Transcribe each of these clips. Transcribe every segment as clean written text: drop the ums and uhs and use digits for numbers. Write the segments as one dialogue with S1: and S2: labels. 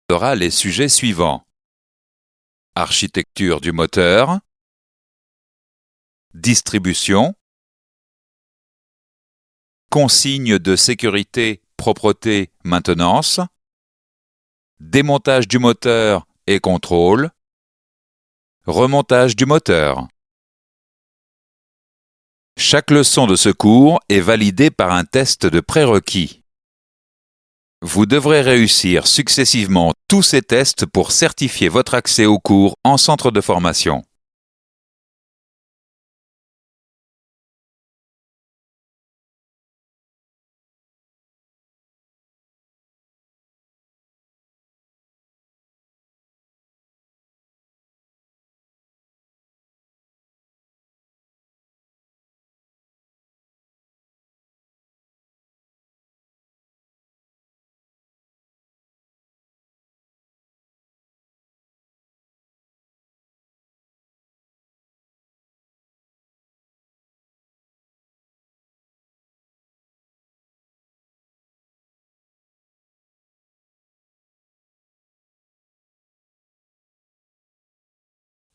S1: abordera les sujets suivants. Architecture du moteur, distribution, consignes de sécurité, propreté, maintenance, démontage du moteur et contrôle, remontage du moteur. Chaque leçon de ce cours est validée par un test de prérequis. Vous devrez réussir successivement tous ces tests pour certifier votre accès au cours en centre de formation.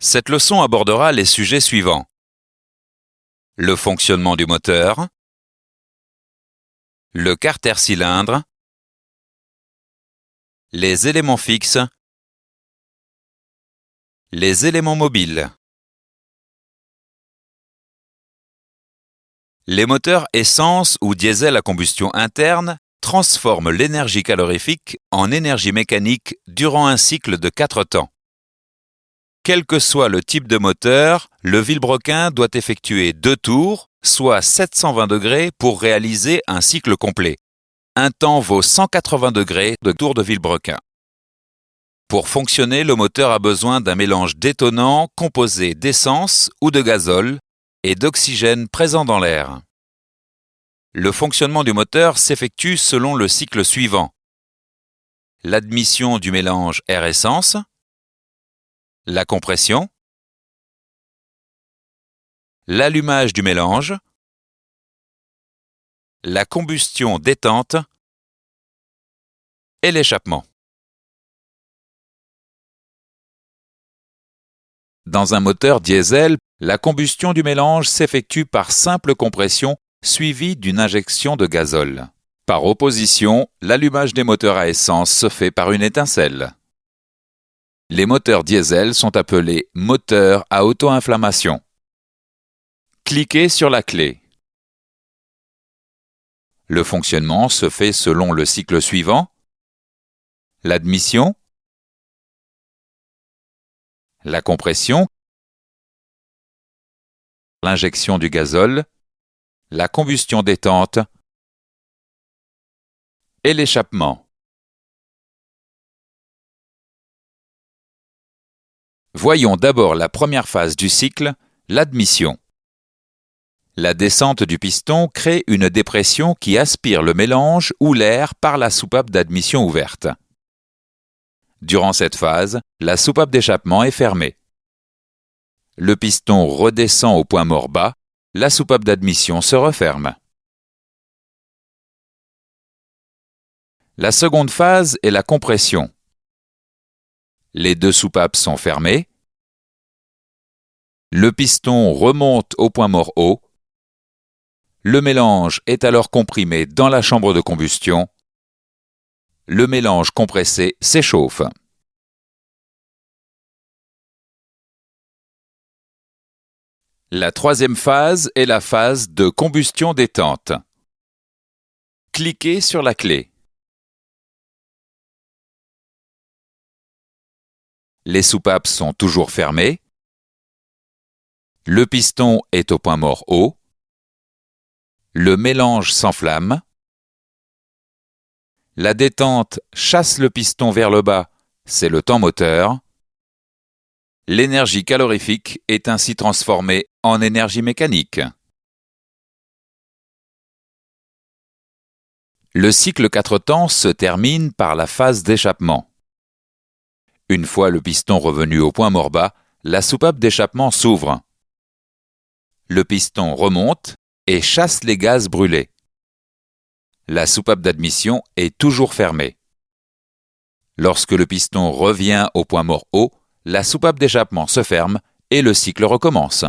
S1: Cette leçon abordera les sujets suivants. Le fonctionnement du moteur, le carter-cylindre, les éléments fixes, les éléments mobiles. Les moteurs essence ou diesel à combustion interne transforment l'énergie calorifique en énergie mécanique durant un cycle de 4 temps. Quel que soit le type de moteur, le vilebrequin doit effectuer 2 tours, soit 720 degrés pour réaliser un cycle complet. Un temps vaut 180 degrés de tour de vilebrequin. Pour fonctionner, le moteur a besoin d'un mélange d'étonnant composé d'essence ou de gazole et d'oxygène présent dans l'air. Le fonctionnement du moteur s'effectue selon le cycle suivant. L'admission du mélange air-essence, la compression, l'allumage du mélange, la combustion détente et l'échappement. Dans un moteur diesel, la combustion du mélange s'effectue par simple compression suivie d'une injection de gazole. Par opposition, l'allumage des moteurs à essence se fait par une étincelle. Les moteurs diesel sont appelés moteurs à auto-inflammation. Cliquez sur la clé. Le fonctionnement se fait selon le cycle suivant. L'admission, la compression, l'injection du gazole, la combustion détente et l'échappement. Voyons d'abord la première phase du cycle, l'admission. La descente du piston crée une dépression qui aspire le mélange ou l'air par la soupape d'admission ouverte. Durant cette phase, la soupape d'échappement est fermée. Le piston redescend au point mort bas, la soupape d'admission se referme. La seconde phase est la compression. Les deux soupapes sont fermées. Le piston remonte au point mort haut. Le mélange est alors comprimé dans la chambre de combustion. Le mélange compressé s'échauffe. La troisième phase est la phase de combustion détente. Cliquez sur la clé. Les soupapes sont toujours fermées. Le piston est au point mort haut. Le mélange s'enflamme. La détente chasse le piston vers le bas, c'est le temps moteur. L'énergie calorifique est ainsi transformée en énergie mécanique. Le cycle 4 temps se termine par la phase d'échappement. Une fois le piston revenu au point mort bas, la soupape d'échappement s'ouvre. Le piston remonte et chasse les gaz brûlés. La soupape d'admission est toujours fermée. Lorsque le piston revient au point mort haut, la soupape d'échappement se ferme et le cycle recommence.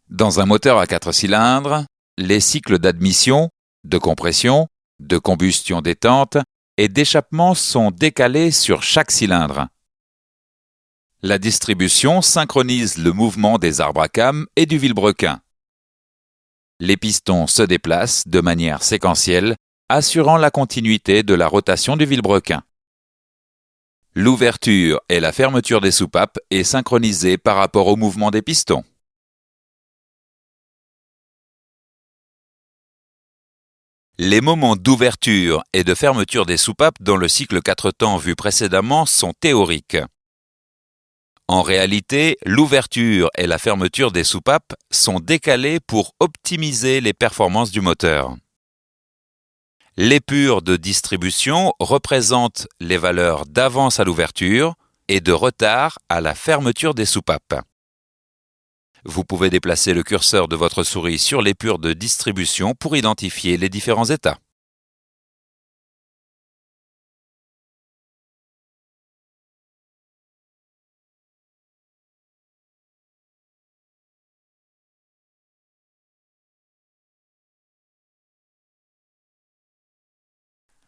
S1: Dans un moteur à 4 cylindres, les cycles d'admission, de compression, de combustion détente et d'échappement sont décalés sur chaque cylindre. La distribution synchronise le mouvement des arbres à cames et du vilebrequin. Les pistons se déplacent de manière séquentielle, assurant la continuité de la rotation du vilebrequin. L'ouverture et la fermeture des soupapes est synchronisée par rapport au mouvement des pistons. Les moments d'ouverture et de fermeture des soupapes dans le cycle 4 temps vu précédemment sont théoriques. En réalité, l'ouverture et la fermeture des soupapes sont décalées pour optimiser les performances du moteur. L'épure de distribution représente les valeurs d'avance à l'ouverture et de retard à la fermeture des soupapes. Vous pouvez déplacer le curseur de votre souris sur l'épure de distribution pour identifier les différents états.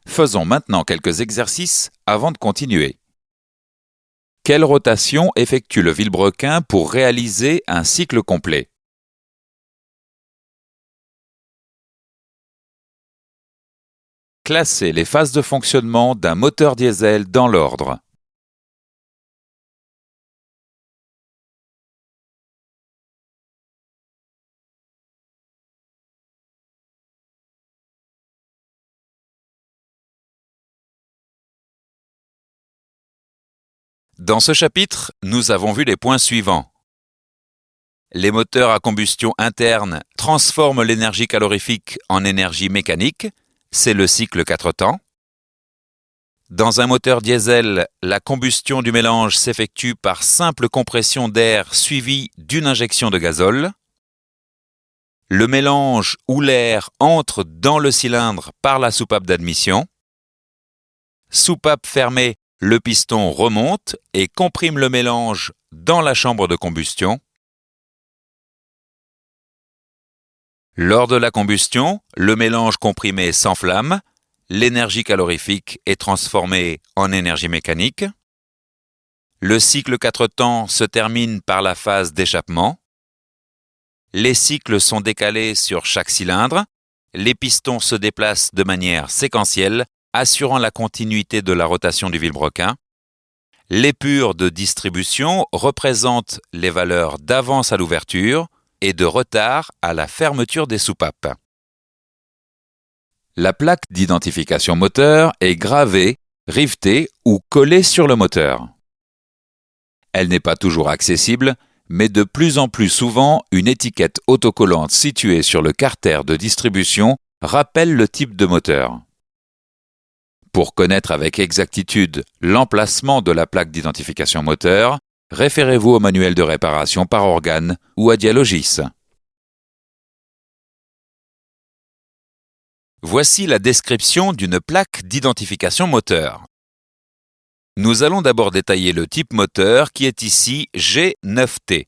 S1: Faisons maintenant quelques exercices avant de continuer. Quelle rotation effectue le vilebrequin pour réaliser un cycle complet? Classez les phases de fonctionnement d'un moteur diesel dans l'ordre. Dans ce chapitre, nous avons vu les points suivants. Les moteurs à combustion interne transforment l'énergie calorifique en énergie mécanique, c'est le cycle 4 temps. Dans un moteur diesel, la combustion du mélange s'effectue par simple compression d'air suivie d'une injection de gazole. Le mélange ou l'air entre dans le cylindre par la soupape d'admission. Soupape fermée, le piston remonte et comprime le mélange dans la chambre de combustion. Lors de la combustion, le mélange comprimé s'enflamme, l'énergie calorifique est transformée en énergie mécanique. Le cycle 4 temps se termine par la phase d'échappement. Les cycles sont décalés sur chaque cylindre. Les pistons se déplacent de manière séquentielle, assurant la continuité de la rotation du vilebrequin. L'épure de distribution représente les valeurs d'avance à l'ouverture et de retard à la fermeture des soupapes. La plaque d'identification moteur est gravée, rivetée ou collée sur le moteur. Elle n'est pas toujours accessible, mais de plus en plus souvent, une étiquette autocollante située sur le carter de distribution rappelle le type de moteur. Pour connaître avec exactitude l'emplacement de la plaque d'identification moteur, référez-vous au manuel de réparation par organe ou à Dialogis. Voici la description d'une plaque d'identification moteur. Nous allons d'abord détailler le type moteur qui est ici G9T.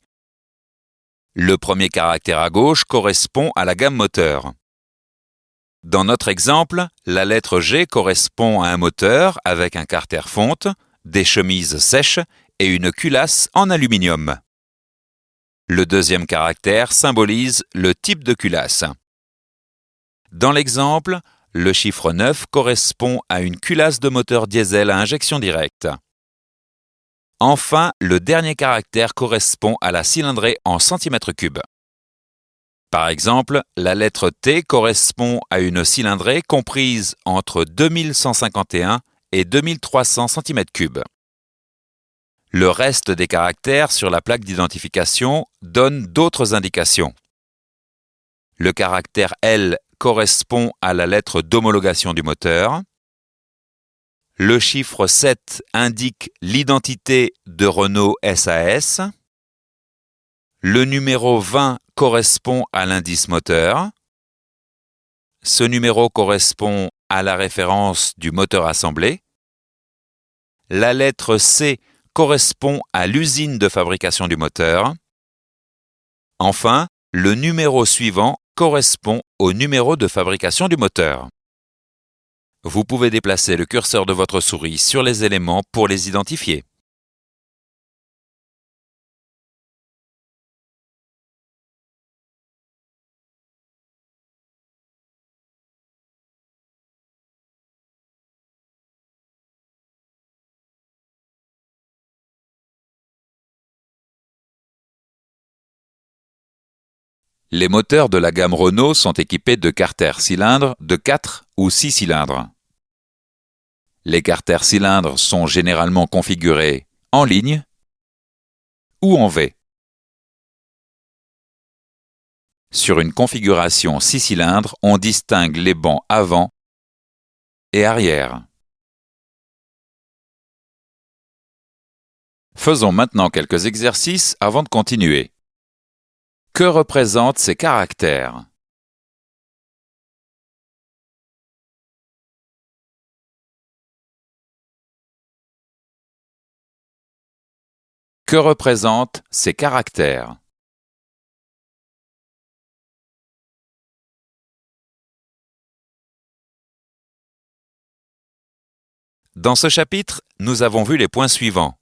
S1: Le premier caractère à gauche correspond à la gamme moteur. Dans notre exemple, la lettre G correspond à un moteur avec un carter fonte, des chemises sèches et une culasse en aluminium. Le deuxième caractère symbolise le type de culasse. Dans l'exemple, le chiffre 9 correspond à une culasse de moteur diesel à injection directe. Enfin, le dernier caractère correspond à la cylindrée en centimètres cubes. Par exemple, la lettre T correspond à une cylindrée comprise entre 2151 et 2300 cm3. Le reste des caractères sur la plaque d'identification donne d'autres indications. Le caractère L correspond à la lettre d'homologation du moteur. Le chiffre 7 indique l'identité de Renault SAS. Le numéro 20 correspond à l'indice moteur. Ce numéro correspond à la référence du moteur assemblé. La lettre C correspond à l'usine de fabrication du moteur. Enfin, le numéro suivant correspond au numéro de fabrication du moteur. Vous pouvez déplacer le curseur de votre souris sur les éléments pour les identifier. Les moteurs de la gamme Renault sont équipés de carters cylindres de 4 ou 6 cylindres. Les carters cylindres sont généralement configurés en ligne ou en V. Sur une configuration 6 cylindres, on distingue les bancs avant et arrière. Faisons maintenant quelques exercices avant de continuer. Que représentent ces caractères? Que représentent ces caractères? Dans ce chapitre, nous avons vu les points suivants.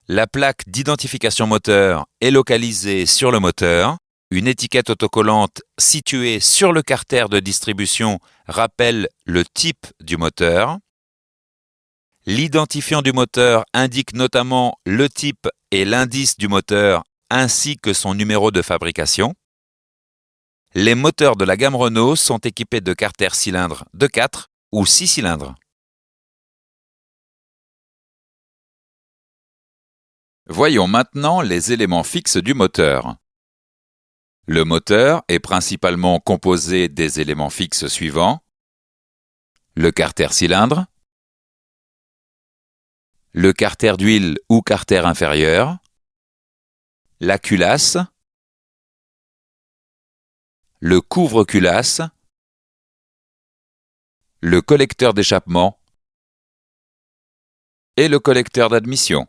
S1: La plaque d'identification moteur est localisée sur le moteur. Une étiquette autocollante située sur le carter de distribution rappelle le type du moteur. L'identifiant du moteur indique notamment le type et l'indice du moteur ainsi que son numéro de fabrication. Les moteurs de la gamme Renault sont équipés de carters cylindres de 4 ou 6 cylindres. Voyons maintenant les éléments fixes du moteur. Le moteur est principalement composé des éléments fixes suivants. Le carter cylindre, le carter d'huile ou carter inférieur, la culasse, le couvre-culasse, le collecteur d'échappement et le collecteur d'admission.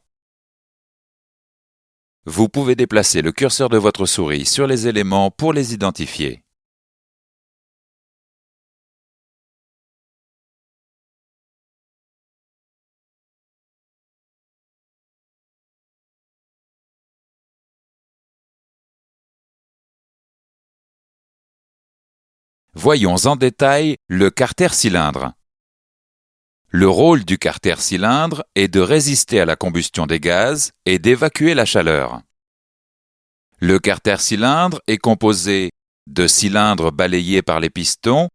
S1: Vous pouvez déplacer le curseur de votre souris sur les éléments pour les identifier. Voyons en détail le carter cylindre. Le rôle du carter cylindre est de résister à la combustion des gaz et d'évacuer la chaleur. Le carter cylindre est composé de cylindres balayés par les pistons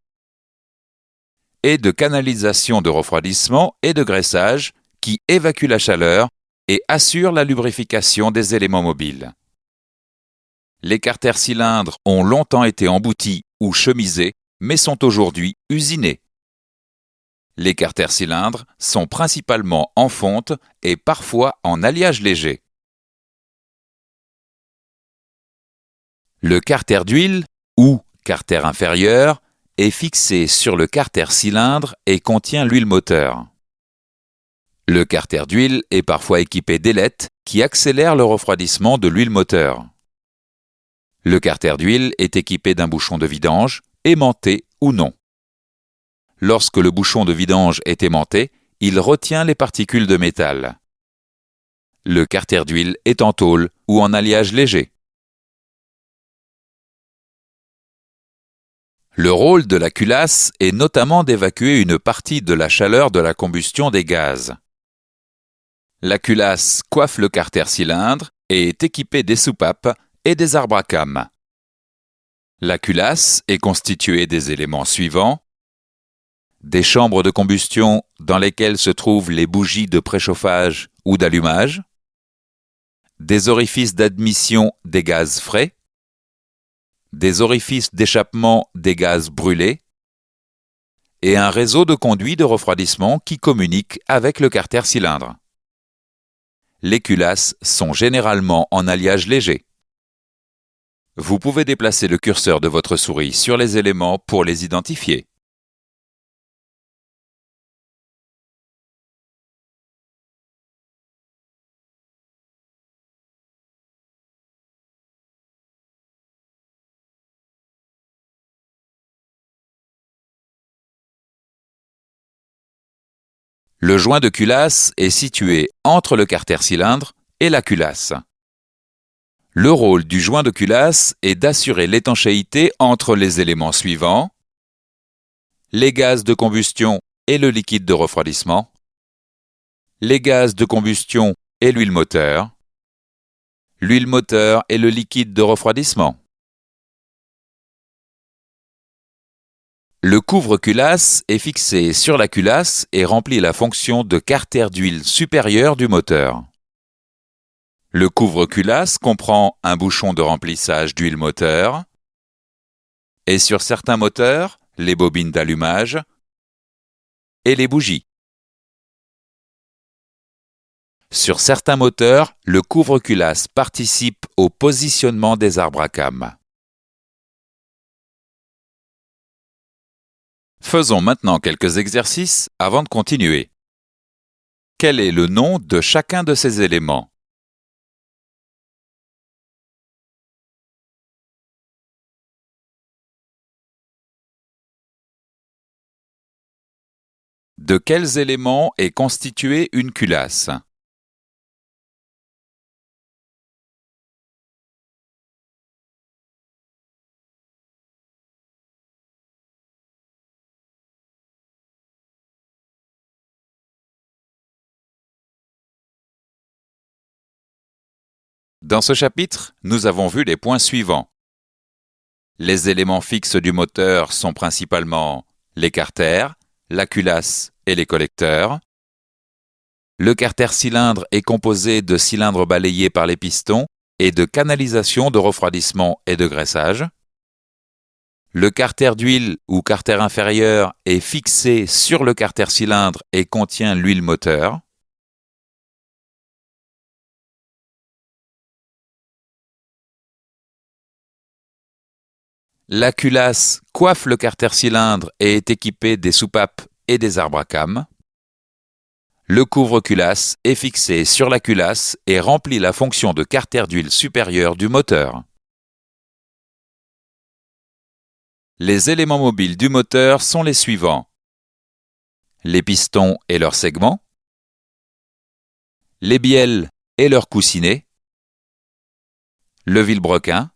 S1: et de canalisations de refroidissement et de graissage qui évacuent la chaleur et assurent la lubrification des éléments mobiles. Les carters cylindres ont longtemps été emboutis ou chemisés, mais sont aujourd'hui usinés. Les carters cylindres sont principalement en fonte et parfois en alliage léger. Le carter d'huile, ou carter inférieur, est fixé sur le carter cylindre et contient l'huile moteur. Le carter d'huile est parfois équipé d'ailettes qui accélèrent le refroidissement de l'huile moteur. Le carter d'huile est équipé d'un bouchon de vidange, aimanté ou non. Lorsque le bouchon de vidange est aimanté, il retient les particules de métal. Le carter d'huile est en tôle ou en alliage léger. Le rôle de la culasse est notamment d'évacuer une partie de la chaleur de la combustion des gaz. La culasse coiffe le carter cylindre et est équipée des soupapes et des arbres à cames. La culasse est constituée des éléments suivants: des chambres de combustion dans lesquelles se trouvent les bougies de préchauffage ou d'allumage, des orifices d'admission des gaz frais, des orifices d'échappement des gaz brûlés et un réseau de conduits de refroidissement qui communique avec le carter cylindre. Les culasses sont généralement en alliage léger. Vous pouvez déplacer le curseur de votre souris sur les éléments pour les identifier. Le joint de culasse est situé entre le carter-cylindre et la culasse. Le rôle du joint de culasse est d'assurer l'étanchéité entre les éléments suivants: les gaz de combustion et le liquide de refroidissement, les gaz de combustion et l'huile moteur et le liquide de refroidissement. Le couvre-culasse est fixé sur la culasse et remplit la fonction de carter d'huile supérieure du moteur. Le couvre-culasse comprend un bouchon de remplissage d'huile moteur et sur certains moteurs, les bobines d'allumage et les bougies. Sur certains moteurs, le couvre-culasse participe au positionnement des arbres à cames. Faisons maintenant quelques exercices avant de continuer. Quel est le nom de chacun de ces éléments? De quels éléments est constituée une culasse? Dans ce chapitre, nous avons vu les points suivants. Les éléments fixes du moteur sont principalement les carters, la culasse et les collecteurs. Le carter-cylindre est composé de cylindres balayés par les pistons et de canalisations de refroidissement et de graissage. Le carter d'huile ou carter inférieur est fixé sur le carter-cylindre et contient l'huile moteur. La culasse coiffe le carter-cylindre et est équipée des soupapes et des arbres à cames. Le couvre-culasse est fixé sur la culasse et remplit la fonction de carter d'huile supérieure du moteur. Les éléments mobiles du moteur sont les suivants: les pistons et leurs segments, les bielles et leurs coussinets, le vilebrequin,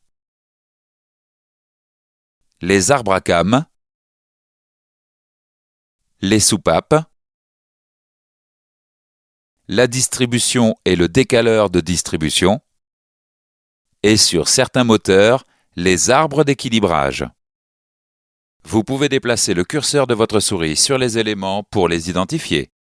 S1: les arbres à cames, les soupapes, la distribution et le décaleur de distribution, et sur certains moteurs, les arbres d'équilibrage. Vous pouvez déplacer le curseur de votre souris sur les éléments pour les identifier.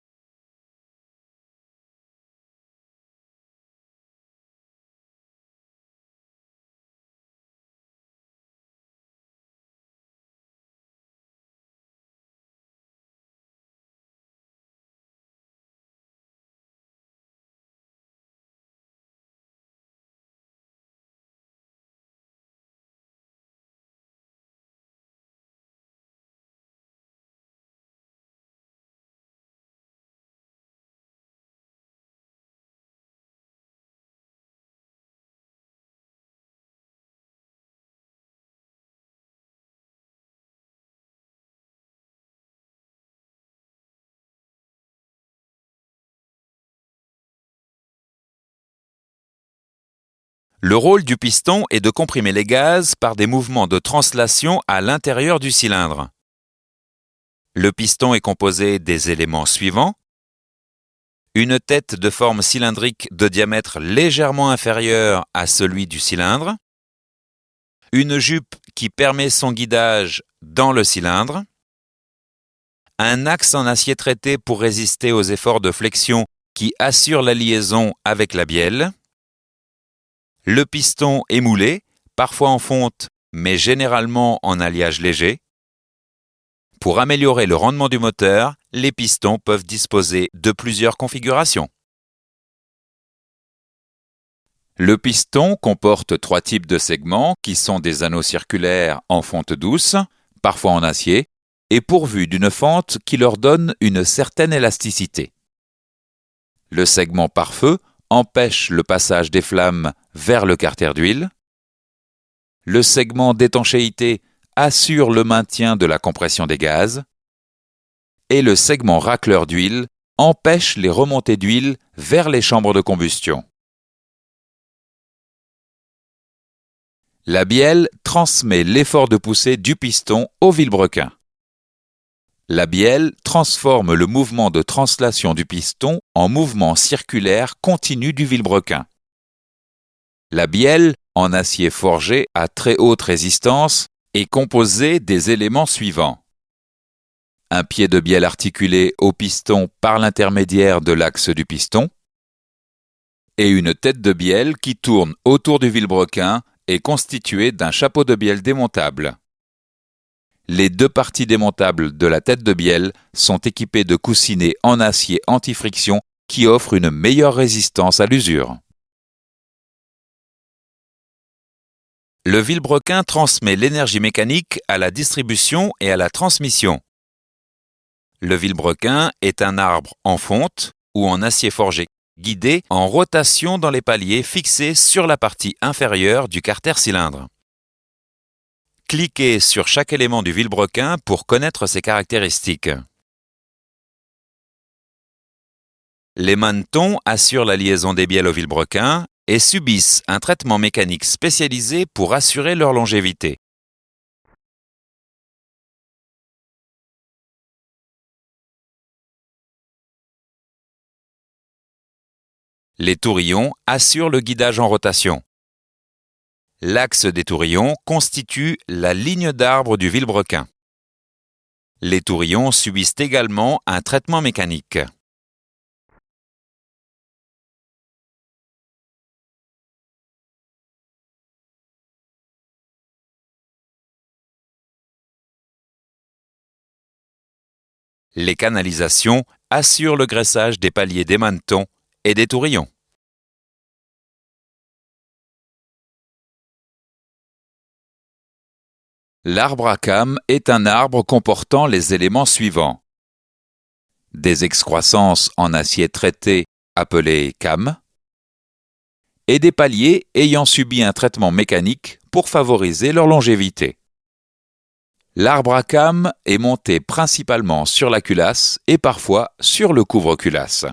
S1: Le rôle du piston est de comprimer les gaz par des mouvements de translation à l'intérieur du cylindre. Le piston est composé des éléments suivants: une tête de forme cylindrique de diamètre légèrement inférieur à celui du cylindre, une jupe qui permet son guidage dans le cylindre, un axe en acier traité pour résister aux efforts de flexion qui assure la liaison avec la bielle. Le piston est moulé, parfois en fonte, mais généralement en alliage léger. Pour améliorer le rendement du moteur, les pistons peuvent disposer de plusieurs configurations. Le piston comporte 3 types de segments qui sont des anneaux circulaires en fonte douce, parfois en acier, et pourvus d'une fente qui leur donne une certaine élasticité. Le segment pare-feu empêche le passage des flammes vers le carter d'huile. Le segment d'étanchéité assure le maintien de la compression des gaz. Et le segment racleur d'huile empêche les remontées d'huile vers les chambres de combustion. La bielle transmet l'effort de poussée du piston au vilebrequin. La bielle transforme le mouvement de translation du piston en mouvement circulaire continu du vilebrequin. La bielle, en acier forgé à très haute résistance, est composée des éléments suivants. Un pied de bielle articulé au piston par l'intermédiaire de l'axe du piston et une tête de bielle qui tourne autour du vilebrequin est constituée d'un chapeau de bielle démontable. Les deux parties démontables de la tête de bielle sont équipées de coussinets en acier anti-friction qui offrent une meilleure résistance à l'usure. Le vilebrequin transmet l'énergie mécanique à la distribution et à la transmission. Le vilebrequin est un arbre en fonte ou en acier forgé, guidé en rotation dans les paliers fixés sur la partie inférieure du carter cylindre. Cliquez sur chaque élément du vilebrequin pour connaître ses caractéristiques. Les manetons assurent la liaison des bielles au vilebrequin et subissent un traitement mécanique spécialisé pour assurer leur longévité. Les tourillons assurent le guidage en rotation. L'axe des tourillons constitue la ligne d'arbre du vilebrequin. Les tourillons subissent également un traitement mécanique. Les canalisations assurent le graissage des paliers des manetons et des tourillons. L'arbre à cames est un arbre comportant les éléments suivants. Des excroissances en acier traité appelées cames et des paliers ayant subi un traitement mécanique pour favoriser leur longévité. L'arbre à cames est monté principalement sur la culasse et parfois sur le couvre-culasse.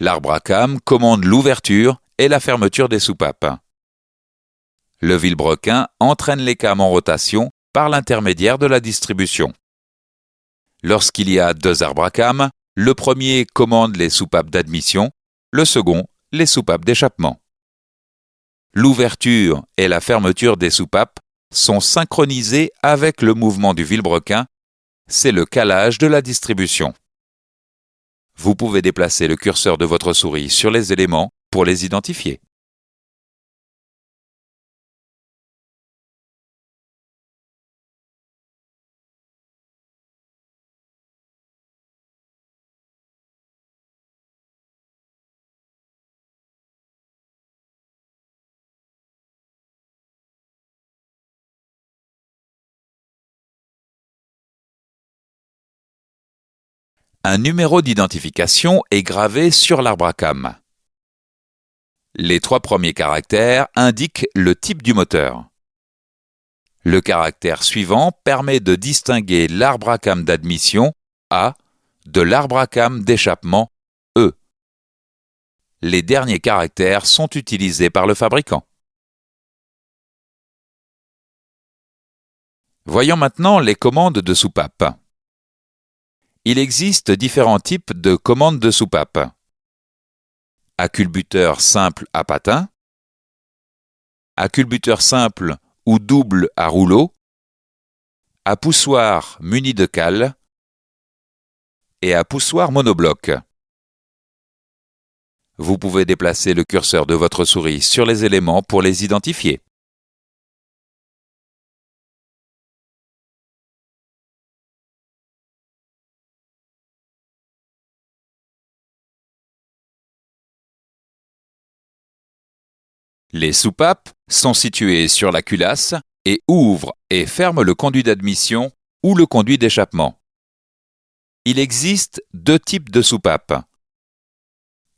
S1: L'arbre à cames commande l'ouverture et la fermeture des soupapes. Le vilebrequin entraîne les cames en rotation par l'intermédiaire de la distribution. Lorsqu'il y a deux arbres à cames, le premier commande les soupapes d'admission, le second les soupapes d'échappement. L'ouverture et la fermeture des soupapes sont synchronisées avec le mouvement du vilebrequin, c'est le calage de la distribution. Vous pouvez déplacer le curseur de votre souris sur les éléments pour les identifier. Un numéro d'identification est gravé sur l'arbre à cames. Les trois premiers caractères indiquent le type du moteur. Le caractère suivant permet de distinguer l'arbre à cames d'admission A de l'arbre à cames d'échappement E. Les derniers caractères sont utilisés par le fabricant. Voyons maintenant les commandes de soupape. Il existe différents types de commandes de soupape. À culbuteur simple à patin, à culbuteur simple ou double à rouleau, à poussoir muni de cale et à poussoir monobloc. Vous pouvez déplacer le curseur de votre souris sur les éléments pour les identifier. Les soupapes sont situées sur la culasse et ouvrent et ferment le conduit d'admission ou le conduit d'échappement. Il existe deux types de soupapes.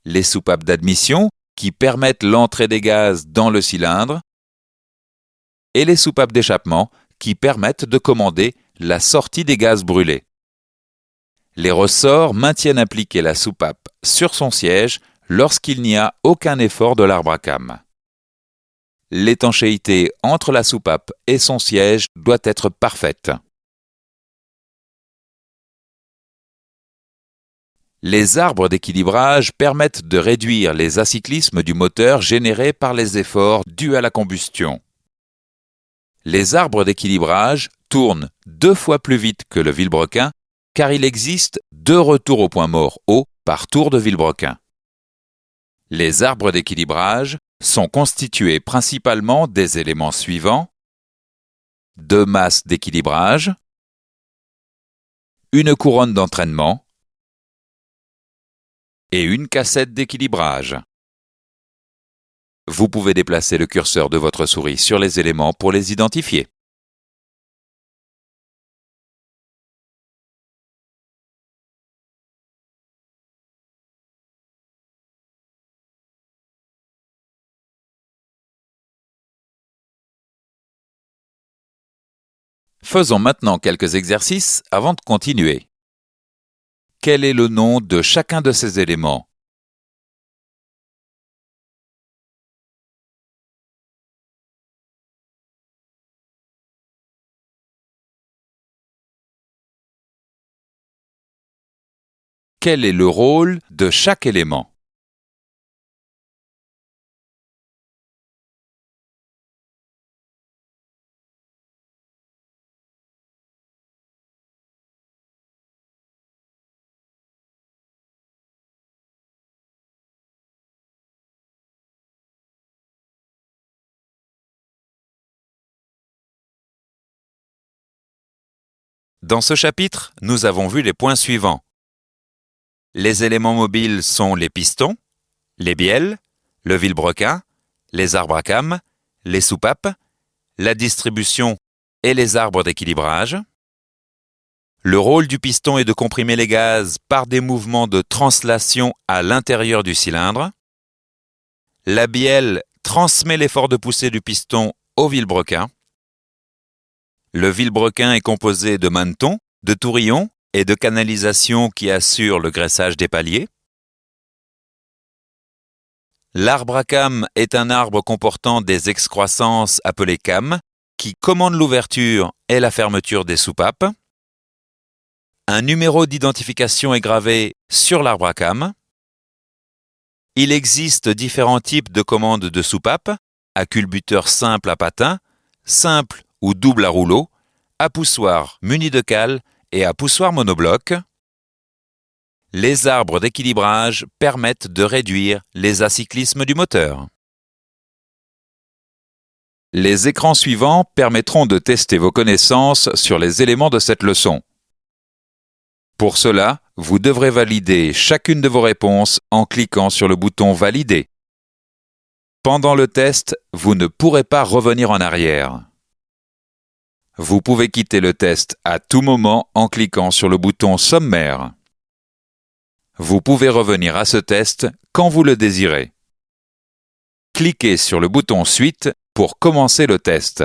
S1: Les soupapes d'admission qui permettent l'entrée des gaz dans le cylindre et les soupapes d'échappement qui permettent de commander la sortie des gaz brûlés. Les ressorts maintiennent appliquée la soupape sur son siège lorsqu'il n'y a aucun effort de l'arbre à cames. L'étanchéité entre la soupape et son siège doit être parfaite. Les arbres d'équilibrage permettent de réduire les acyclismes du moteur générés par les efforts dus à la combustion. Les arbres d'équilibrage tournent 2 fois plus vite que le vilebrequin car il existe 2 retours au point mort haut par tour de vilebrequin. Les arbres d'équilibrage sont constitués principalement des éléments suivants: 2 masses d'équilibrage, une couronne d'entraînement et une cassette d'équilibrage. Vous pouvez déplacer le curseur de votre souris sur les éléments pour les identifier. Faisons maintenant quelques exercices avant de continuer. Quel est le nom de chacun de ces éléments? Quel est le rôle de chaque élément? Dans ce chapitre, nous avons vu les points suivants. Les éléments mobiles sont les pistons, les bielles, le vilebrequin, les arbres à cames, les soupapes, la distribution et les arbres d'équilibrage. Le rôle du piston est de comprimer les gaz par des mouvements de translation à l'intérieur du cylindre. La bielle transmet l'effort de poussée du piston au vilebrequin. Le vilebrequin est composé de manetons, de tourillons et de canalisations qui assurent le graissage des paliers. L'arbre à cames est un arbre comportant des excroissances appelées cames qui commandent l'ouverture et la fermeture des soupapes. Un numéro d'identification est gravé sur l'arbre à cames. Il existe différents types de commandes de soupapes: à culbuteur simple à patins, simple ou double à rouleau, à poussoir muni de cale et à poussoir monobloc. Les arbres d'équilibrage permettent de réduire les acyclismes du moteur. Les écrans suivants permettront de tester vos connaissances sur les éléments de cette leçon. Pour cela, vous devrez valider chacune de vos réponses en cliquant sur le bouton « Valider ». Pendant le test, vous ne pourrez pas revenir en arrière. Vous pouvez quitter le test à tout moment en cliquant sur le bouton « Sommaire ». Vous pouvez revenir à ce test quand vous le désirez. Cliquez sur le bouton « Suite » pour commencer le test.